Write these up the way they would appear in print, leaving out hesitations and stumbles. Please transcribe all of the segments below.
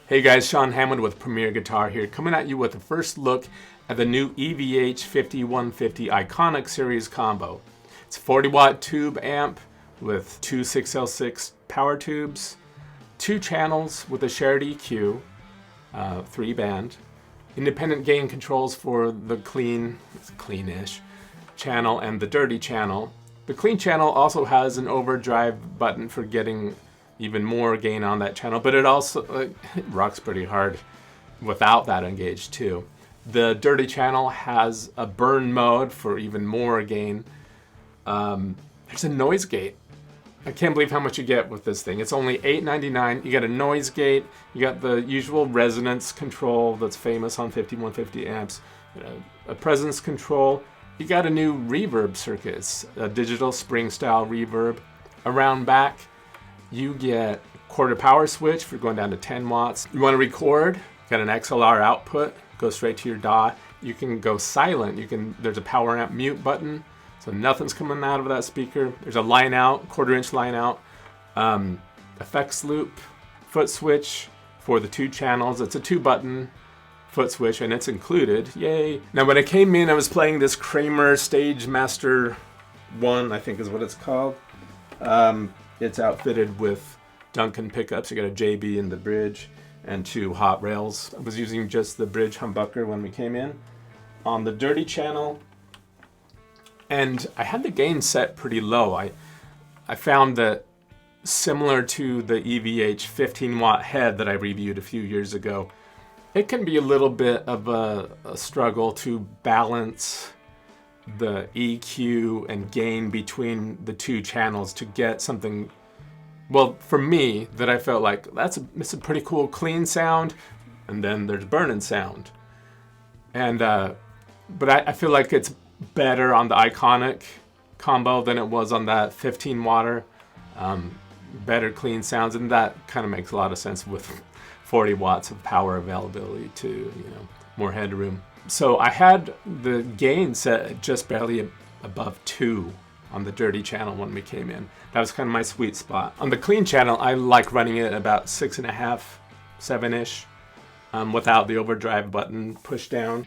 Hey guys, Sean Hammond with Premier Guitar here, coming at you with the first look at the new EVH 5150 Iconic Series combo. It's a 40 watt tube amp with two 6L6 power tubes, 2 channels with a shared EQ, 3 band, independent gain controls for the cleanish channel and the dirty channel. The clean channel also has an overdrive button for getting even more gain on that channel, but it also it rocks pretty hard without that engaged too. The dirty channel has a burn mode for even more gain. There's a noise gate. I can't believe how much you get with this thing. It's only $8.99. You got a noise gate, you got the usual resonance control that's famous on 5150 amps, a presence control. You got a new reverb circuit. It's a digital spring style reverb. Around back, you get quarter power switch for going down to 10 watts. You want to record, got an XLR output, go straight to your DAW. You can go silent. There's a power amp mute button, so nothing's coming out of that speaker. There's a line out, quarter-inch line out, effects loop, foot switch for the 2 channels. It's a 2-button foot switch, and it's included. Yay! Now, when I came in, I was playing this Kramer Stage Master 1, I think is what it's called. It's outfitted with Duncan pickups. You got a JB in the bridge and 2 hot rails. I was using just the bridge humbucker when we came in. On the dirty channel, and I had the gain set pretty low. I found that similar to the EVH 15 watt head that I reviewed a few years ago, it can be a little bit of a struggle to balance the EQ and gain between the 2 channels to get something, well, for me, that I felt like it's a pretty cool clean sound, and then there's burning sound. And but I feel like it's better on the Iconic combo than it was on that 15 watter. Better clean sounds, and that kind of makes a lot of sense with 40 watts of power availability too, more headroom. So I had the gain set at just barely above 2 on the dirty channel when we came in. That was kind of my sweet spot. On the clean channel, I like running it at about 6.5, 7-ish, without the overdrive button pushed down.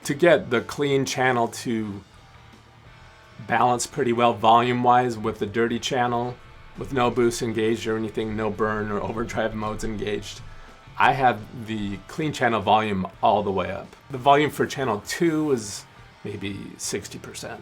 To get the clean channel to balance pretty well volume-wise with the dirty channel, with no boost engaged or anything, no burn or overdrive modes engaged, I had the clean channel volume all the way up. The volume for channel 2 is maybe 60%.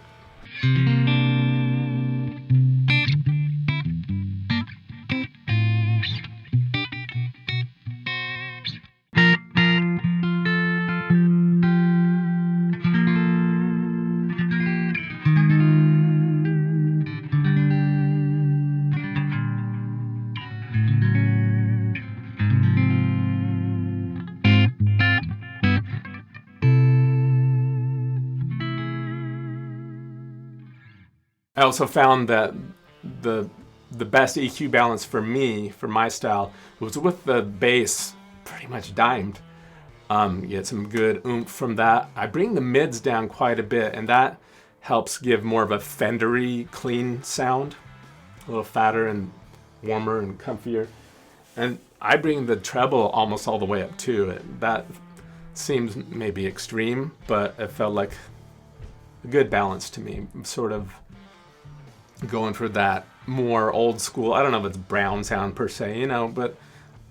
I also found that the best EQ balance for me, for my style, was with the bass pretty much dimed. You get some good oomph from that. I bring the mids down quite a bit, and that helps give more of a Fendery clean sound, a little fatter and warmer and comfier. And I bring the treble almost all the way up too. That seems maybe extreme, but it felt like a good balance to me. Sort of going for that more old school, I don't know if it's brown sound per se, but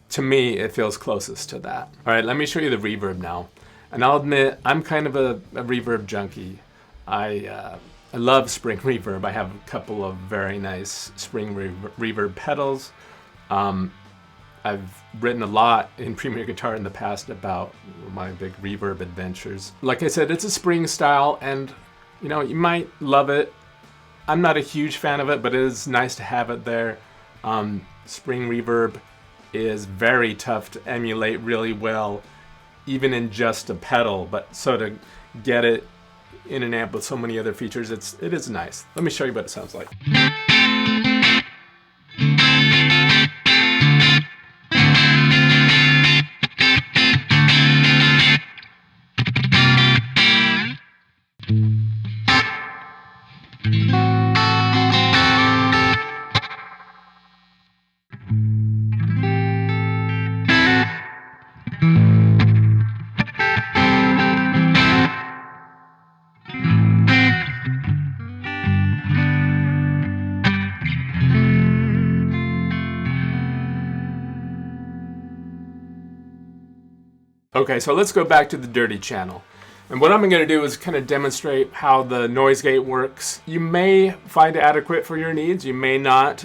to me it feels closest to that. All right, let me show you the reverb now. And I'll admit, I'm kind of a reverb junkie. I love spring reverb. I have a couple of very nice spring reverb pedals. I've written a lot in Premier Guitar in the past about my big reverb adventures. Like I said, it's a spring style, and you might love it. I'm not a huge fan of it, but it is nice to have it there. Spring reverb is very tough to emulate really well even in just a pedal, but so to get it in an amp with so many other features, it is nice. Let me show you what it sounds like. Okay, so let's go back to the dirty channel. And what I'm going to do is kind of demonstrate how the noise gate works. You may find it adequate for your needs, you may not.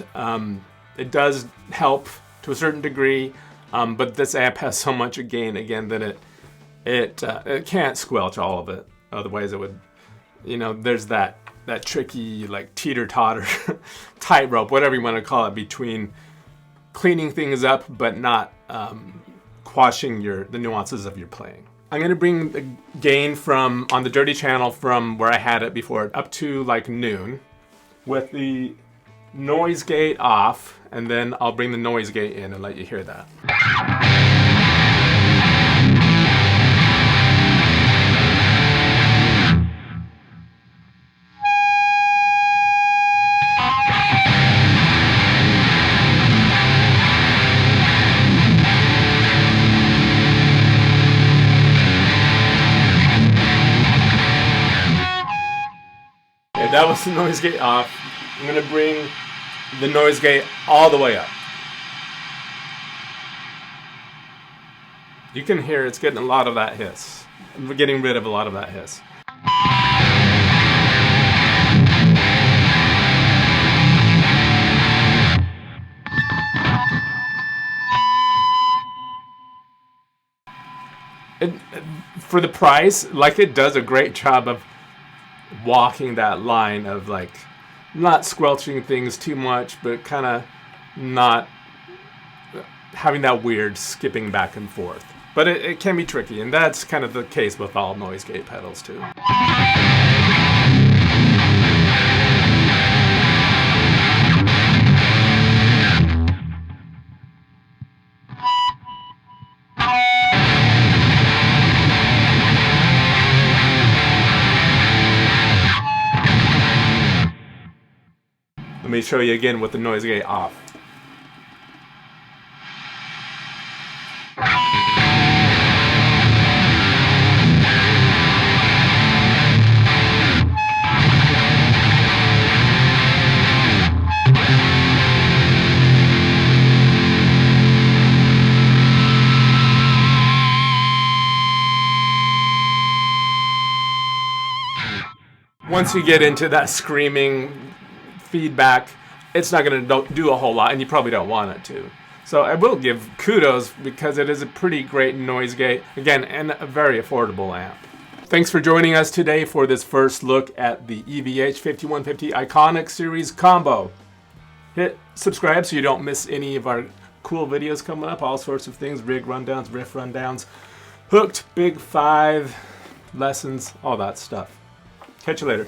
It does help to a certain degree, but this amp has so much gain again that it can't squelch all of it. Otherwise it would, there's that tricky like teeter-totter tightrope, whatever you want to call it, between cleaning things up but not quashing the nuances of your playing. I'm going to bring the gain on the dirty channel from where I had it before up to like noon with the noise gate off, and then I'll bring the noise gate in and let you hear that. That was the noise gate off. I'm going to bring the noise gate all the way up. You can hear it's getting a lot of that hiss. We're getting rid of a lot of that hiss. For the price, like, it does a great job of walking that line of like not squelching things too much, but kind of not having that weird skipping back and forth. But it can be tricky, and that's kind of the case with all noise gate pedals too. Let me show you again with the noise gate off. Once you get into that screaming feedback, it's not going to do a whole lot, and you probably don't want it to. So I will give kudos because it is a pretty great noise gate, again, and a very affordable amp. Thanks for joining us today for this first look at the EVH 5150 Iconic Series Combo. Hit subscribe so you don't miss any of our cool videos coming up, all sorts of things, rig rundowns, riff rundowns, hooked, big five, lessons, all that stuff. Catch you later.